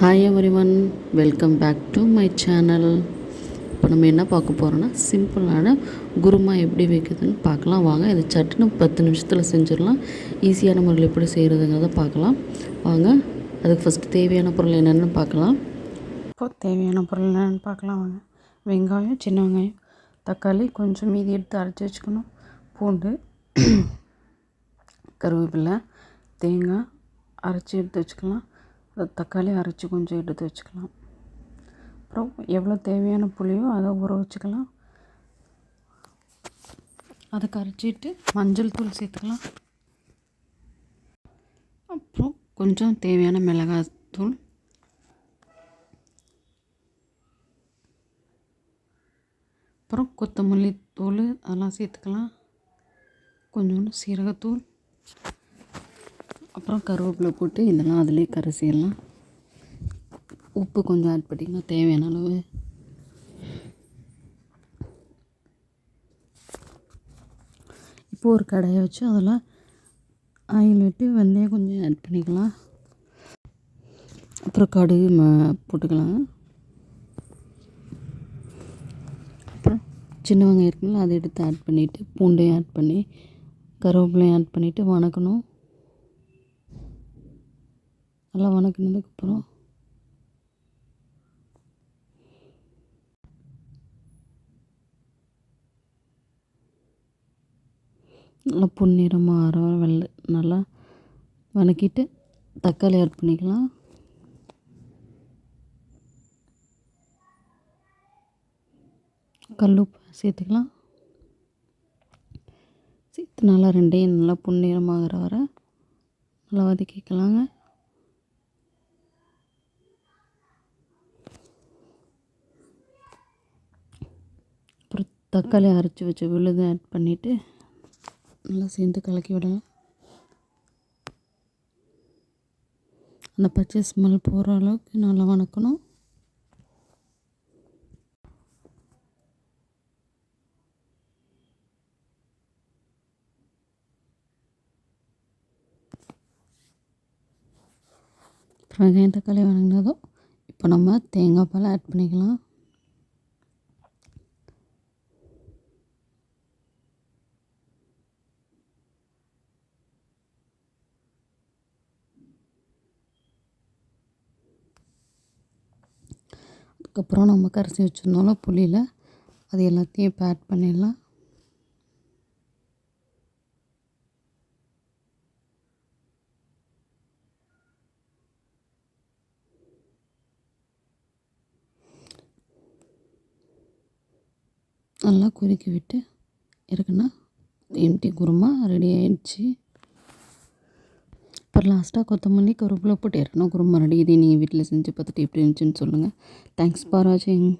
Hi everyone, welcome back to my channel. இப்போ நம்ம என்ன பார்க்க போகிறோன்னா சிம்பிளான குருமா எப்படி வைக்கிறதுன்னு பார்க்கலாம். வாங்க, இது சட்டுன்னு 10 நிமிஷத்தில் செஞ்சிடலாம். ஈஸியான முறையில் எப்படி செய்கிறதுங்கிறத பார்க்கலாம் வாங்க. அதுக்கு ஃபஸ்ட்டு தேவையான பொருள் என்னென்னு பார்க்கலாம். இப்போது தேவையான பொருள் என்னென்னு பார்க்கலாம் வாங்க. வெங்காயம், சின்ன வெங்காயம், தக்காளி கொஞ்சம் மீதி எடுத்து அரைச்சி வச்சுக்கணும், பூண்டு, கருவேப்பிலை, தேங்காய் அரைச்சி எடுத்து வச்சுக்கலாம், தக்காளி அரைச்சி கொஞ்சம் எடுத்து வச்சுக்கலாம். அப்புறம் எவ்வளோ தேவையான புளியோ அதை ஊற வச்சுக்கலாம். அதை கரைச்சிட்டு மஞ்சள் தூள் சேர்த்துக்கலாம். அப்புறம் கொஞ்சம் தேவையான மிளகாய் தூள், அப்புறம் கொத்தமல்லி தூள் அதெல்லாம் சேர்த்துக்கலாம். கொஞ்சோண்டு சீரகத்தூள், அப்புறம் கருவேப்பிலை போட்டு இதெல்லாம் அதிலே கரைசிடலாம். உப்பு கொஞ்சம் ஆட் பண்ணிங்கன்னா தேவையான அளவு. இப்போது ஒரு கடாயை வச்சு அதில் ஆயில் விட்டு வெந்தயம் கொஞ்சம் ஆட் பண்ணிக்கலாம். அப்புறம் கடுகு போட்டுக்கலாம். அப்புறம் சின்ன வெங்காயம் இருக்குல்ல, அதை எடுத்து ஆட் பண்ணிவிட்டு பூண்டையும் ஆட் பண்ணி கருவேப்பிலையும் ஆட் பண்ணிவிட்டு வணக்கணும். நல்லா வணக்கினதுக்கப்புறம் நல்லா பொன்னிறமாக ஆற நல்லா வணக்கிட்டு தக்காளி ஆட் பண்ணிக்கலாம். கல்லுப்பு சேர்த்துக்கலாம். சேர்த்து நல்லா ரெண்டையும் நல்லா பொன்னிறமாகிற வர நல்லா வதக்கிக்கலாங்க. அப்புறம் தக்காளி அரைச்சி வச்ச விழுது ஆட் பண்ணிவிட்டு நல்லா சேர்ந்து கலக்கி விடலாம். அந்த பச்சை ஸ்மெல் போகிற அளவுக்கு நல்லா வணக்கணும். வெங்காயம் தக்காளி வணங்கினதும் இப்போ நம்ம தேங்காய் பால் ஆட் பண்ணிக்கலாம். அதுக்கப்புறம் நம்ம கரைச்சி வச்சுருந்தோம்ல புளியில், அது எல்லாத்தையும் இப்போ ஆட் பண்ணிடலாம். நல்லா கொதிக்க விட்டு இருக்குன்னா எம்டி குருமா ரெடி ஆகிடுச்சு. இப்போ லாஸ்ட்டாக கொத்தமல்லி கருவேப்பிலை போட்டு இறக்கணும். குருமா ரெடி. இதை நீங்கள் வீட்டில் செஞ்சு பார்த்துட்டு எப்படி இருந்துச்சுன்னு சொல்லுங்கள். தேங்க்ஸ் ஃபார் வாட்சிங்.